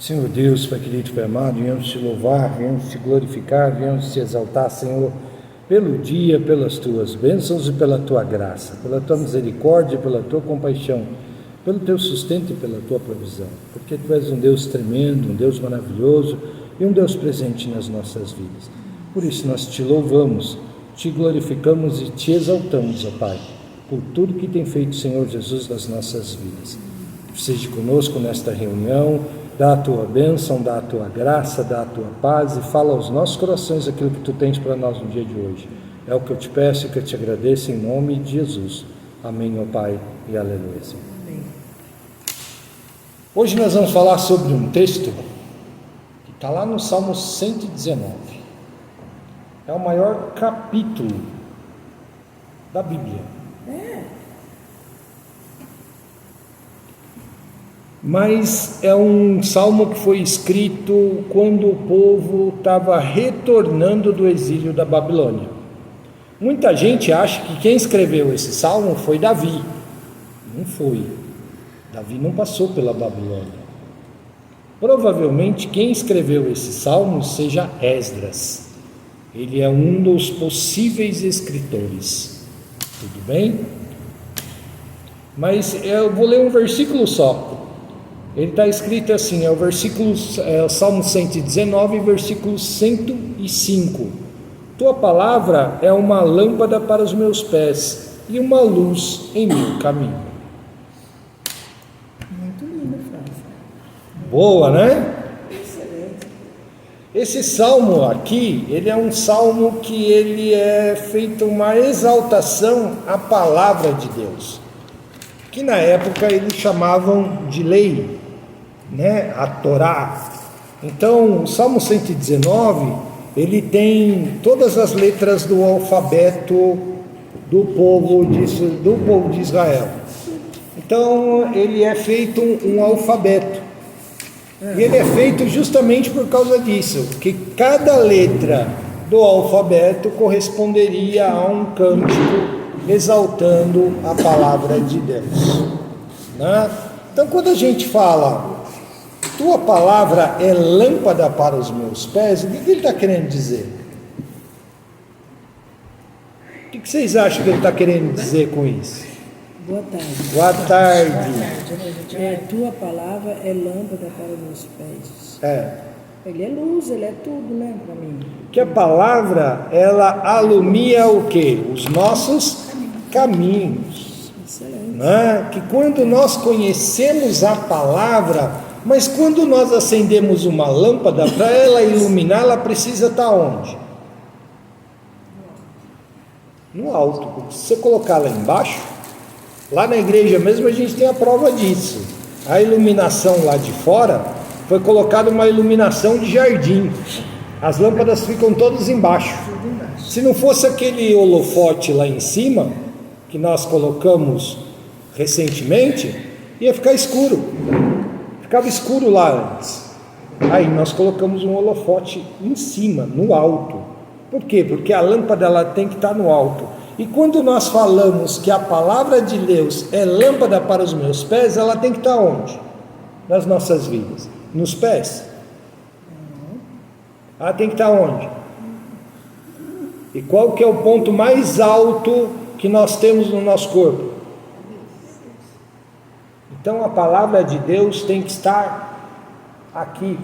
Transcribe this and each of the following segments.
Senhor Deus, Pai querido, Pai amado, viemos te louvar, viemos te glorificar, viemos te exaltar, Senhor, pelo dia, pelas tuas bênçãos e pela tua graça, pela tua misericórdia, pela tua compaixão, pelo teu sustento e pela tua provisão, porque tu és um Deus tremendo, um Deus maravilhoso e um Deus presente nas nossas vidas. Por isso nós te louvamos, te glorificamos e te exaltamos, ó Pai, por tudo que tem feito o Senhor Jesus nas nossas vidas. Seja conosco nesta reunião, dá a tua bênção, dá a tua graça, dá a tua paz e fala aos nossos corações aquilo que tu tens para nós no dia de hoje. É o que eu te peço e que eu te agradeço em nome de Jesus. Amém, ó Pai, e aleluia. Amém. Hoje nós vamos falar sobre um texto que está lá no Salmo 119. É o maior capítulo da Bíblia. Mas é um salmo que foi escrito quando o povo estava retornando do exílio da Babilônia. Muita gente acha que quem escreveu esse salmo foi Davi. Não foi. Davi não passou pela Babilônia. Provavelmente quem escreveu esse salmo seja Esdras. Ele é um dos possíveis escritores. Tudo bem? Mas eu vou ler um versículo só. Ele está escrito assim, é o Salmo 119, versículo 105. Tua palavra é uma lâmpada para os meus pés e uma luz em meu caminho. Muito linda a frase. Boa, né? Excelente. Esse salmo aqui, ele é um salmo que ele é feito uma exaltação à palavra de Deus, que na época eles chamavam de lei, né? A Torá. Então o Salmo 119, ele tem todas as letras do alfabeto do povo de Israel. Então ele é feito um alfabeto, e ele é feito justamente por causa disso, que cada letra do alfabeto corresponderia a um cântico exaltando a palavra de Deus, né? Então quando a gente fala tua palavra é lâmpada para os meus pés, o que ele está querendo dizer? O que vocês acham que ele está querendo dizer com isso? Boa tarde. Boa tarde. Tua palavra é lâmpada para os meus pés. Ele é luz, ele é tudo, né, para mim. Que a palavra, ela alumia o quê? Os nossos caminhos. Excelente. Né? Que quando nós conhecemos a palavra, mas quando nós acendemos uma lâmpada, para ela iluminar, ela precisa estar onde? No alto. Porque se você colocar lá embaixo, lá na igreja mesmo a gente tem a prova disso. A iluminação lá de fora foi colocada uma iluminação de jardim. As lâmpadas ficam todas embaixo. Se não fosse aquele holofote lá em cima, que nós colocamos recentemente, ia ficar escuro. Ficava escuro lá antes. Aí nós colocamos um holofote em cima, no alto. Por quê? Porque a lâmpada ela tem que estar no alto. E quando nós falamos que a palavra de Deus é lâmpada para os meus pés, ela tem que estar onde? Nas nossas vidas. Nos pés. Ela tem que estar onde? E qual que é o ponto mais alto que nós temos no nosso corpo? Então a palavra de Deus tem que estar aqui.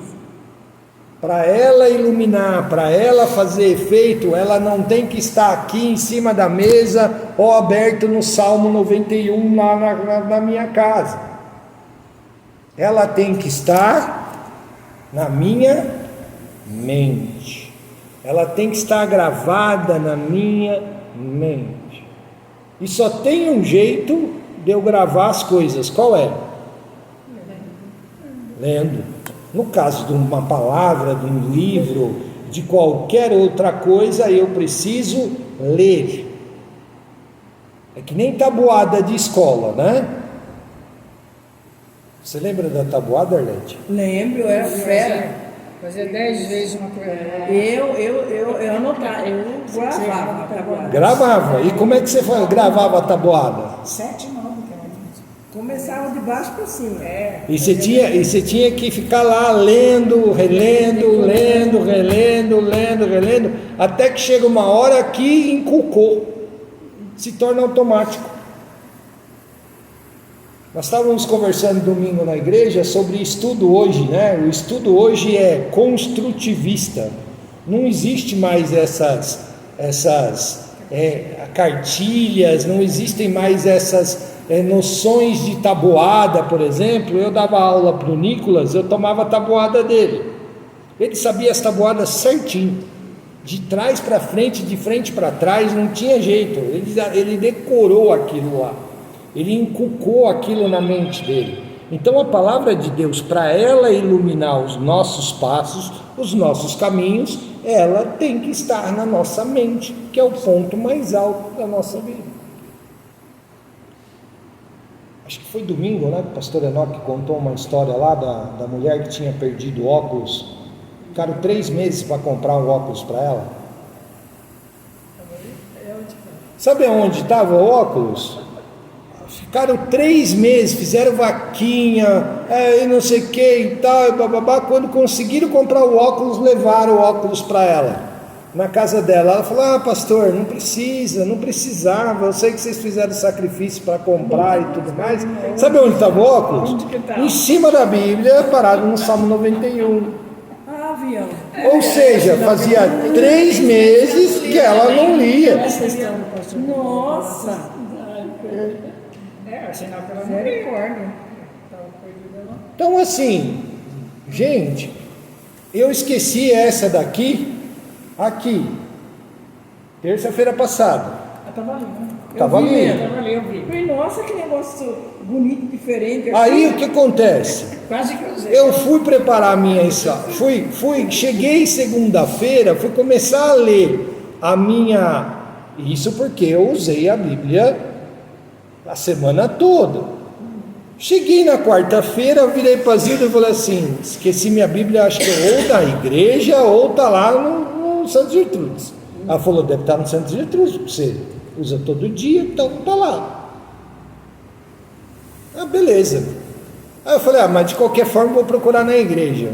Para ela iluminar, para ela fazer efeito, ela não tem que estar aqui em cima da mesa ou aberto no Salmo 91 lá na minha casa. Ela tem que estar na minha mente. Ela tem que estar gravada na minha mente. E só tem um jeito de eu gravar as coisas. Qual é? Lendo. No caso de uma palavra, de um livro, de qualquer outra coisa, eu preciso ler. É que nem tabuada de escola, né? Você lembra da tabuada, Arlete? Lembro, eu era fera. Fazia 10 vezes uma coisa. Eu anotava, eu gravava. Gravava. E como é que você gravava a tabuada? 7 não, cara. Começava de baixo para cima. E você tinha que ficar lá lendo, relendo, até que chega uma hora que inculcou, se torna automático. Nós estávamos conversando domingo na igreja sobre estudo hoje, né? O estudo hoje é construtivista. Não existe mais essas cartilhas, não existem mais essas noções de tabuada, por exemplo. Eu dava aula para o Nicolas, eu tomava a tabuada dele. Ele sabia as tabuadas certinho, de trás para frente, de frente para trás, não tinha jeito. Ele decorou aquilo lá. Ele inculcou aquilo na mente dele. Então a palavra de Deus, para ela iluminar os nossos passos, os nossos caminhos, ela tem que estar na nossa mente, que é o ponto mais alto da nossa vida. Acho que foi domingo, né? O pastor Enoque contou uma história lá da mulher que tinha perdido óculos. Ficaram 3 meses para comprar um óculos para ela. Sabe aonde estava o óculos? Ficaram 3 meses, fizeram vaquinha, e não sei o que e tal, e bababá. Quando conseguiram comprar o óculos, levaram o óculos para ela, na casa dela. Ela falou: pastor, não precisava, eu sei que vocês fizeram sacrifício para comprar e tudo mais. Sabe onde estava o óculos? Em cima da Bíblia, parado no Salmo 91. Avião. Ou seja, fazia 3 meses que ela não lia. Nossa! Sinal que ela não recorda. Então assim, gente, eu esqueci essa daqui, aqui, terça-feira passada. Estava ali, né? Estava ali. Eu vi. Falei, nossa, que negócio bonito, diferente. Aí o que acontece? Quase que eu usei. Eu fui preparar a minha, cheguei segunda-feira, fui começar a ler a minha, isso porque eu usei a Bíblia a semana toda. Cheguei na quarta-feira, virei para a Zilda e falei assim: esqueci minha Bíblia, acho que ou da igreja ou está lá no Santo Gertrudes. Ela falou: deve estar no Santo Gertrudes, você usa todo dia, então está lá. Beleza. Aí eu falei: mas de qualquer forma vou procurar na igreja.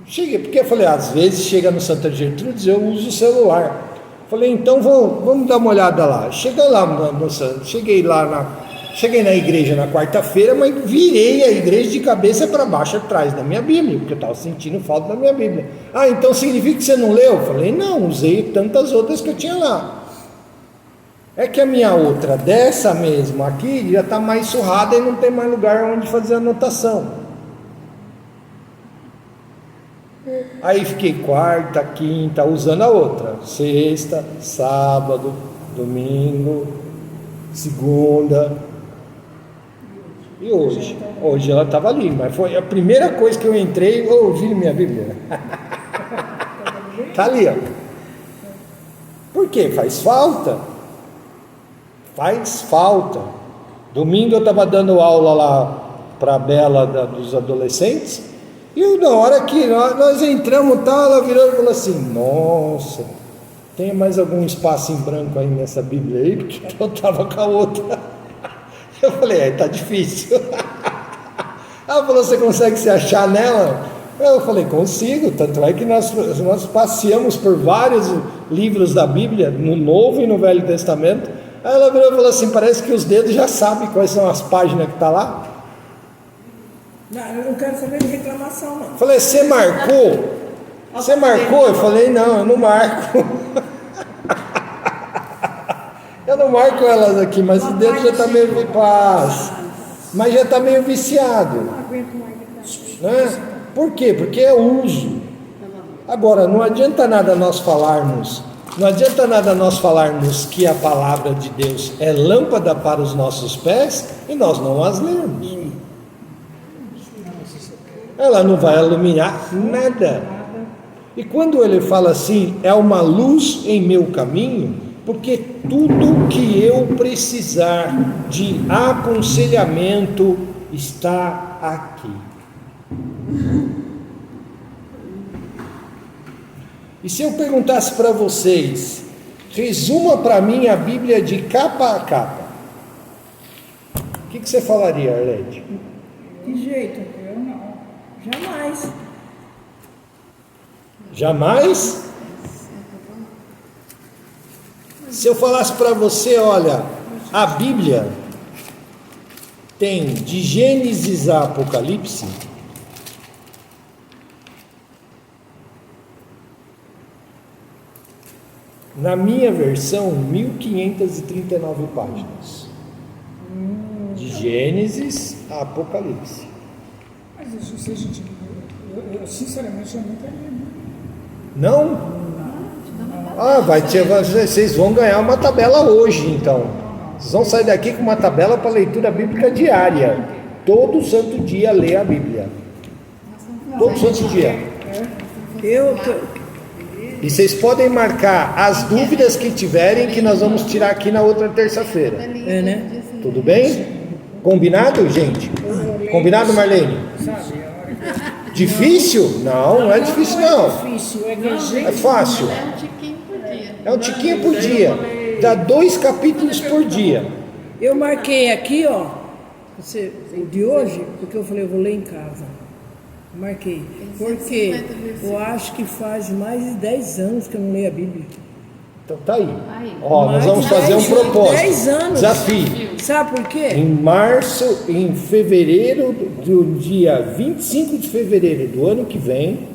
Cheguei, porque eu falei: às vezes chega no Santo Gertrudes, eu uso o celular. Falei: então vamos dar uma olhada lá. Cheguei na igreja na quarta-feira, mas virei a igreja de cabeça para baixo atrás da minha Bíblia, porque eu estava sentindo falta da minha Bíblia. Então significa que você não leu? Falei: não, usei tantas outras que eu tinha lá. É que a minha outra, dessa mesma aqui, já está mais surrada e não tem mais lugar onde fazer anotação. Aí fiquei quarta, quinta, usando a outra, sexta, sábado, domingo, segunda, e hoje ela estava ali, mas foi a primeira coisa que eu entrei, eu ouvi minha Bíblia, está ali, ó. Por quê? Faz falta, domingo eu estava dando aula lá para a Bela dos adolescentes. E na hora que nós entramos, ela virou e falou assim: nossa, tem mais algum espaço em branco aí nessa Bíblia aí? Porque eu estava com a outra. Eu falei: tá difícil. Ela falou: você consegue se achar nela? Eu falei: consigo, tanto é que nós passeamos por vários livros da Bíblia, no Novo e no Velho Testamento. Aí ela virou e falou assim: parece que os dedos já sabem quais são as páginas que estão lá. Não, eu não quero saber de reclamação, não. Falei: você marcou? Você marcou? Eu falei: não, eu não marco. Eu não marco elas aqui, mas o dedo já está meio mas já está meio viciado. Né? Por quê? Porque é uso. Agora, não adianta nada nós falarmos que a palavra de Deus é lâmpada para os nossos pés e nós não as lemos. Ela não vai iluminar nada. E quando ele fala assim: é uma luz em meu caminho, porque tudo que eu precisar de aconselhamento está aqui. E se eu perguntasse para vocês: resuma para mim a Bíblia de capa a capa. O que você falaria, Arlete? De jeito? Eu não. Jamais. Jamais? Se eu falasse para você, olha, a Bíblia tem de Gênesis a Apocalipse na minha versão 1539 páginas. De Gênesis a Apocalipse. Mas isso, se a gente. Eu sinceramente, eu nunca li. Não? Ah, vocês vão ganhar uma tabela hoje, então. Vocês vão sair daqui com uma tabela para leitura bíblica diária. Todo santo dia lê a Bíblia. Todo santo dia. E vocês podem marcar as dúvidas que tiverem, que nós vamos tirar aqui na outra terça-feira. É, né? Tudo bem? Combinado, gente? Combinado, Marlene? Difícil? Não, não é difícil não. É fácil. É um tiquinho por dia. Dá 2 capítulos por dia. Eu marquei aqui, ó, o de hoje, porque eu falei, eu vou ler em casa. Marquei. Porque eu acho que faz mais de 10 anos que eu não leio a Bíblia. Então tá aí. Ó, nós vamos fazer um propósito. 10 anos. Desafio. Sabe por quê? Em fevereiro, do dia 25 de fevereiro do ano que vem,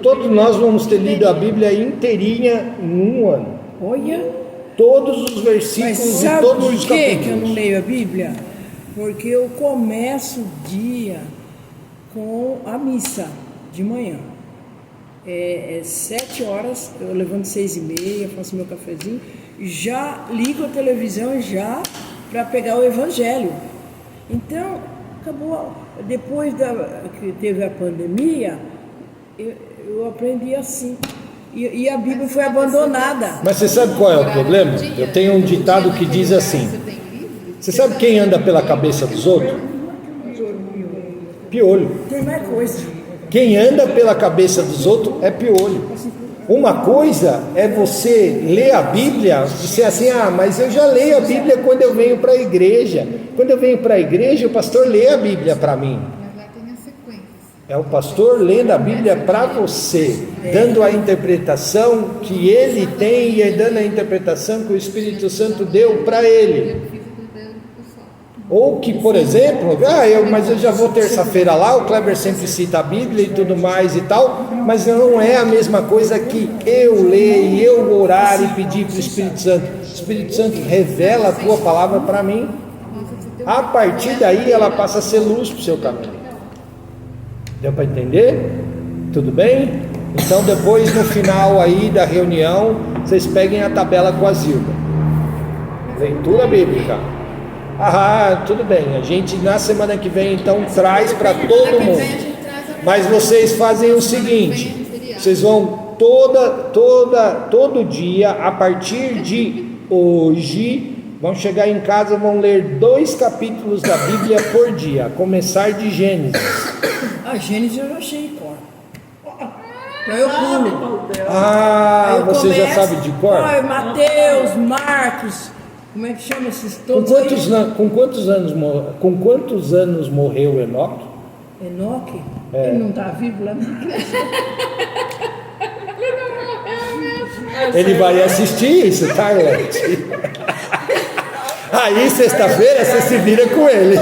todos nós vamos ter lido a Bíblia inteirinha em um ano. Olha. Todos os versículos e todos os capítulos. Sabe por que eu não leio a Bíblia? Porque eu começo o dia com a missa de manhã. É 7 horas, eu levanto 6h30, faço meu cafezinho, já ligo a televisão já para pegar o Evangelho. Então, acabou. Depois que teve a pandemia, eu aprendi assim. E a Bíblia foi abandonada. Mas você sabe qual é o problema? Eu tenho um ditado que diz assim: você sabe quem anda pela cabeça dos outros? Piolho. Tem mais coisa. Quem anda pela cabeça dos outros é piolho. Uma coisa é você ler a Bíblia, você assim, mas eu já leio a Bíblia quando eu venho para a igreja. Quando eu venho para a igreja, o pastor lê a Bíblia para mim. É o pastor lendo a Bíblia para você, dando a interpretação que ele tem e dando a interpretação que o Espírito Santo deu para ele. Ou que, por exemplo, mas eu já vou terça-feira lá, o Kleber sempre cita a Bíblia e tudo mais e tal, mas não é a mesma coisa que eu ler e eu orar e pedir para o Espírito Santo. O Espírito Santo revela a tua palavra para mim. A partir daí ela passa a ser luz para o seu caminho. Deu para entender? Tudo bem? Então depois no final aí da reunião, vocês peguem a tabela com a Zilda. Leitura bíblica. Tudo bem. A gente na semana que vem então traz para todo mundo. Mas vocês fazem o seguinte: vocês vão todo dia, a partir de hoje, vão chegar em casa, vão ler 2 capítulos da Bíblia por dia, a começar de Gênesis. A Gênesis eu já achei cor. Eu pulo. Você já sabe de cor? Mateus, Marcos. Como é que chama esses todos? Com quantos anos morreu Enoque? Enoque? Ele não está vivo lá? Ele vai assistir isso, tá, Arlete? Aí sexta-feira você se vira com ele.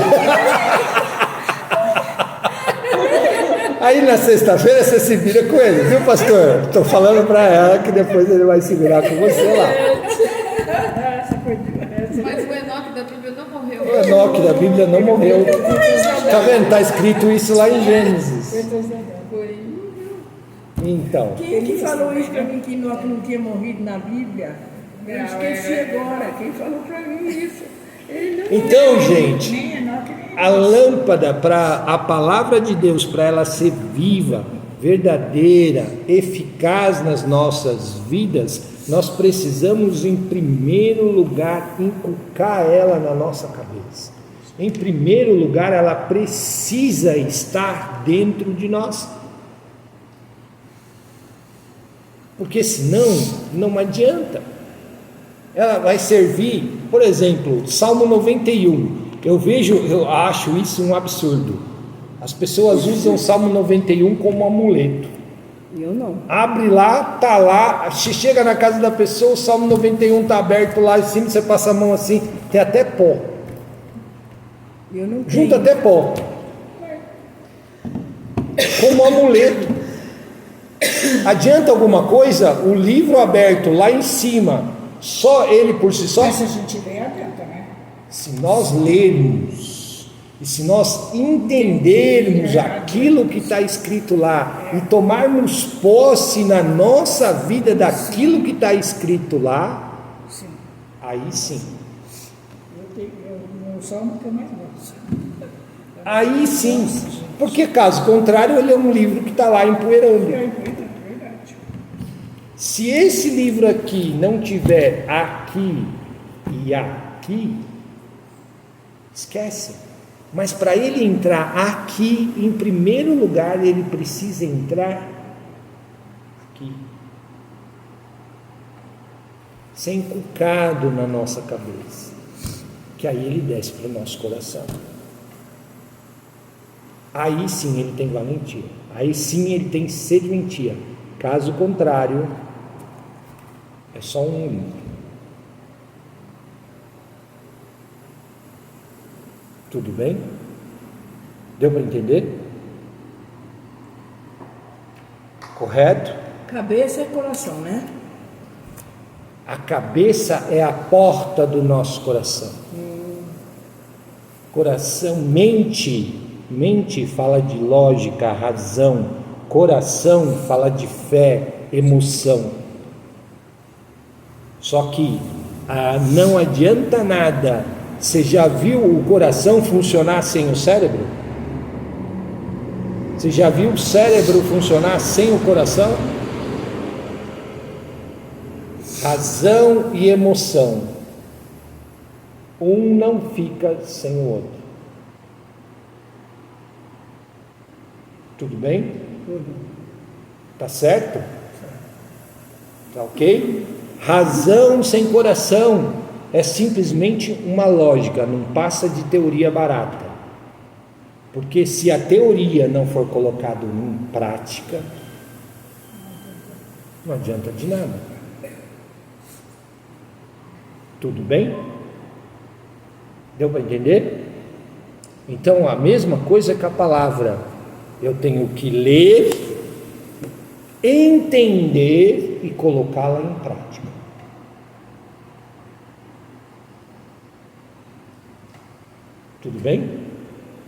Aí na sexta-feira você se vira com ele, viu, pastor? Estou falando para ela que depois ele vai se virar com você lá. Mas o Enoque da Bíblia não morreu. O Enoque da Bíblia não morreu. Tá vendo? Está escrito isso lá em Gênesis. Então. Quem que falou isso para mim que Enoque não tinha morrido na Bíblia? Eu esqueci agora. Quem falou para mim isso? Então, gente, a lâmpada para a palavra de Deus, para ela ser viva, verdadeira, eficaz nas nossas vidas, nós precisamos, em primeiro lugar, inculcar ela na nossa cabeça. Em primeiro lugar, ela precisa estar dentro de nós. Porque senão, não adianta. ela vai servir, por exemplo, Salmo 91. Eu acho isso um absurdo. As pessoas usam o Salmo 91 como amuleto. Eu não. Abre lá, tá lá, chega na casa da pessoa, o Salmo 91 está aberto lá em cima, você passa a mão assim, tem até pó. Eu não tenho. Junta até pó. Como amuleto. Adianta alguma coisa? O livro aberto lá em cima, só ele por si só? Mas se a gente lê, adianta, né? Se nós lermos e se nós entendermos aquilo que está escrito lá e tomarmos posse na nossa vida daquilo que está escrito lá, Sim. aí sim. No Salmo que eu mais gosto. Aí sim. Porque caso contrário, ele é um livro que está lá empoeirando. É verdade. Se esse livro aqui não tiver aqui e aqui, esquece. Mas para ele entrar aqui, em primeiro lugar, ele precisa entrar aqui. Ser inculcado na nossa cabeça. Que aí ele desce para o nosso coração. Aí sim ele tem valentia. Aí sim ele tem serventia. Caso contrário, é só um livro. Tudo bem? Deu para entender? Correto? Cabeça e coração, né? A cabeça é a porta do nosso coração. Coração, mente fala de lógica, razão. Coração fala de fé, emoção. Só que não adianta nada. Você já viu o coração funcionar sem o cérebro? Você já viu o cérebro funcionar sem o coração? Razão e emoção. Um não fica sem o outro. Tudo bem? Tá certo? Tá ok? Razão sem coração é simplesmente uma lógica, não passa de teoria barata. Porque se a teoria não for colocada em prática, não adianta de nada. Tudo bem? Deu para entender? Então a mesma coisa que a palavra. Eu tenho que ler, entender e colocá-la em prática. Tudo bem?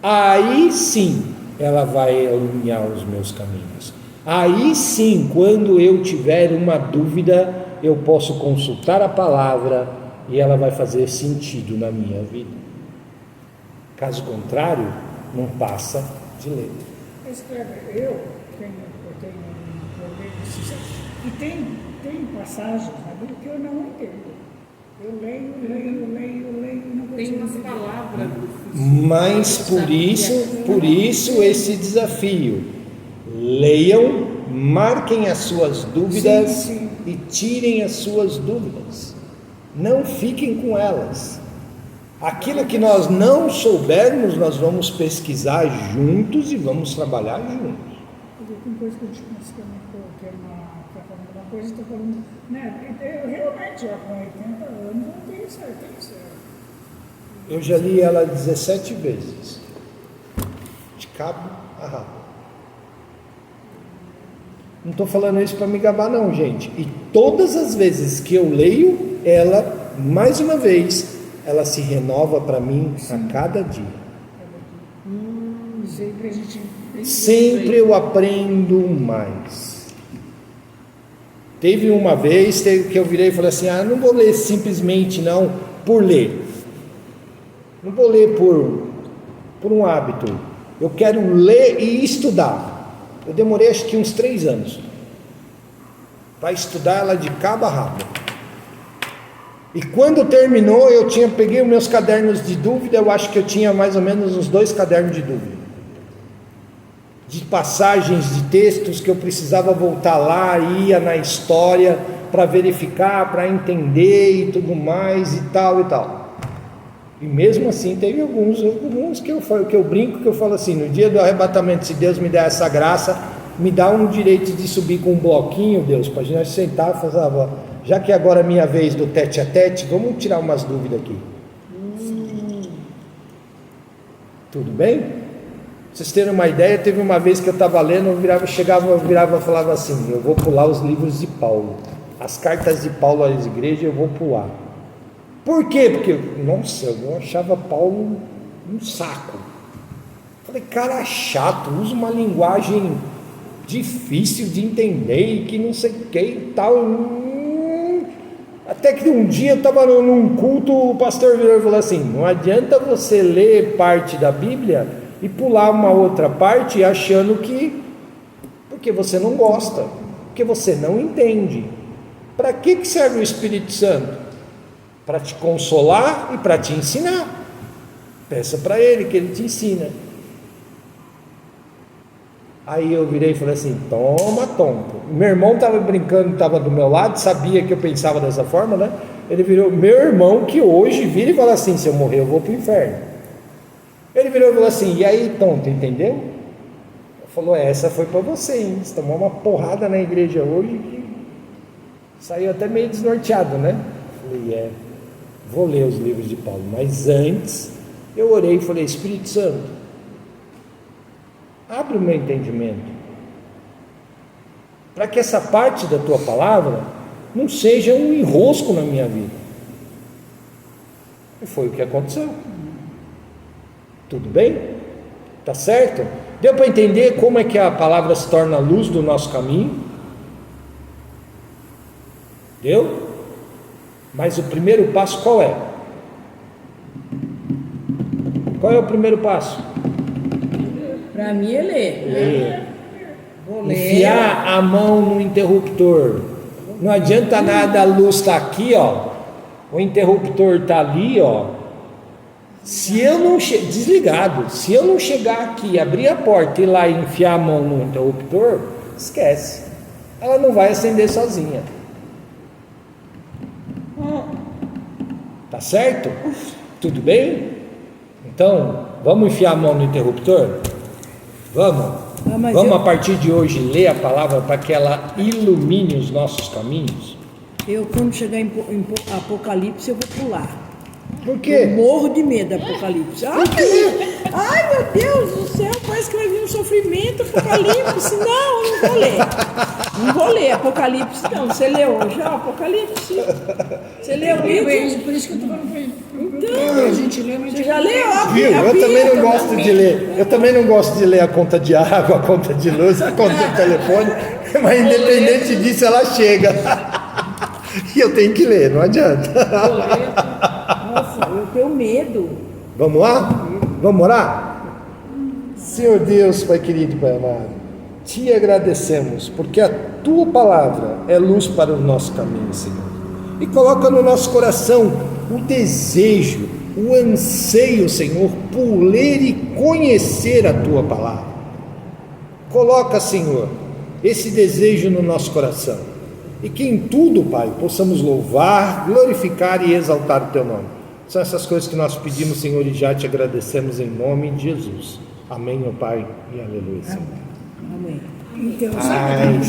Aí sim ela vai alinhar os meus caminhos. Aí sim, quando eu tiver uma dúvida, eu posso consultar a palavra e ela vai fazer sentido na minha vida. Caso contrário, não passa de ler. Mas, eu tenho um problema e tem passagens na Bíblia que eu não entendo. Eu leio e não consigo Tem umas entender. palavras. Mas por isso esse desafio. Leiam, marquem as suas dúvidas Sim. e tirem as suas dúvidas. Não fiquem com elas. Aquilo que nós não soubermos, nós vamos pesquisar juntos e vamos trabalhar juntos. Tem coisa que a gente pensa que está falando uma coisa, está falando, né? Eu realmente, com 80 anos, não tenho certeza. Eu já li ela 17 vezes, de cabo a rabo. Não estou falando isso para me gabar não, gente. E todas as vezes que eu leio ela, mais uma vez, ela se renova para mim a cada dia. Sempre a gente... Sempre eu aprendo mais. Teve uma vez que eu virei e falei assim, não vou ler simplesmente não por ler. Não vou ler por um hábito. Eu quero ler e estudar. Eu demorei acho que uns 3 anos para estudar ela de cabo a rabo. E quando terminou, peguei os meus cadernos de dúvida, eu acho que eu tinha mais ou menos uns 2 cadernos de dúvida. De passagens de textos que eu precisava voltar lá, ia na história, para verificar, para entender e tudo mais e tal e tal. E mesmo assim teve alguns que eu brinco, que eu falo assim, no dia do arrebatamento, se Deus me der essa graça, me dá um direito de subir com um bloquinho, Deus, para a gente sentar e falar, já que agora é minha vez do tete a tete, vamos tirar umas dúvidas aqui. Tudo bem? Pra vocês terem uma ideia, teve uma vez que eu estava lendo, eu virava e falava assim, eu vou pular os livros de Paulo, as cartas de Paulo às igrejas eu vou pular. Por quê? Porque, nossa, eu achava Paulo um saco. Falei, cara chato, usa uma linguagem difícil de entender e que não sei o que e tal. Até que um dia eu estava num culto, o pastor virou e falou assim, não adianta você ler parte da Bíblia e pular uma outra parte achando que, porque você não gosta, porque você não entende. Para que serve o Espírito Santo? Para te consolar e para te ensinar. Peça para ele que ele te ensina. Aí eu virei e falei assim, toma. Meu irmão estava brincando, estava do meu lado, sabia que eu pensava dessa forma, né? Ele virou, meu irmão que hoje vira e fala assim, se eu morrer eu vou para o inferno. Ele virou e falou assim, e aí tonto, entendeu? Ele falou, essa foi para você, hein? Você tomou uma porrada na igreja hoje que saiu até meio desnorteado, né? Eu falei, vou ler os livros de Paulo, mas antes eu orei e falei, Espírito Santo, abre o meu entendimento, para que essa parte da tua palavra não seja um enrosco na minha vida. E foi o que aconteceu. Tudo bem? Tá certo? Deu para entender como é que a palavra se torna a luz do nosso caminho? Deu? Mas o primeiro passo qual é? Qual é o primeiro passo? Para mim é ler. Vou ler. Enfiar a mão no interruptor. Não adianta nada, a luz está aqui, ó. O interruptor está ali, ó. Se eu não desligado, se eu não chegar aqui, abrir a porta e ir lá e enfiar a mão no interruptor, esquece. Ela não vai acender sozinha. Tá certo? Tudo bem? Então, vamos enfiar a mão no interruptor? Vamos? Vamos a partir de hoje ler a palavra para que ela ilumine os nossos caminhos? Eu, quando chegar em Apocalipse, eu vou pular. Por quê? Eu morro de medo do Apocalipse. Ai, meu Deus do céu, parece que vai vir um sofrimento, Apocalipse. Não, eu não vou ler. Não vou ler Apocalipse, não. Você leu já Apocalipse? Você leu o livro? Por isso que eu estou falando para ele. Então, A gente lê, mas você já leu? Viu? Eu também não gosto de ler. Eu também não gosto de ler a conta de água, a conta de luz, a conta de telefone, mas independente disso ela chega. E eu tenho que ler, não adianta. Nossa, eu tenho medo. Vamos lá? Vamos orar? Senhor Deus, Pai querido, Pai amado, te agradecemos, porque a tua palavra é luz para o nosso caminho, Senhor. E coloca no nosso coração o desejo, o anseio, Senhor, por ler e conhecer a tua palavra. Coloca, Senhor, esse desejo no nosso coração. E que em tudo, Pai, possamos louvar, glorificar e exaltar o teu nome. São essas coisas que nós pedimos, Senhor, e já te agradecemos em nome de Jesus. Amém, meu Pai, e aleluia, Senhor. Amém. Então, Ai,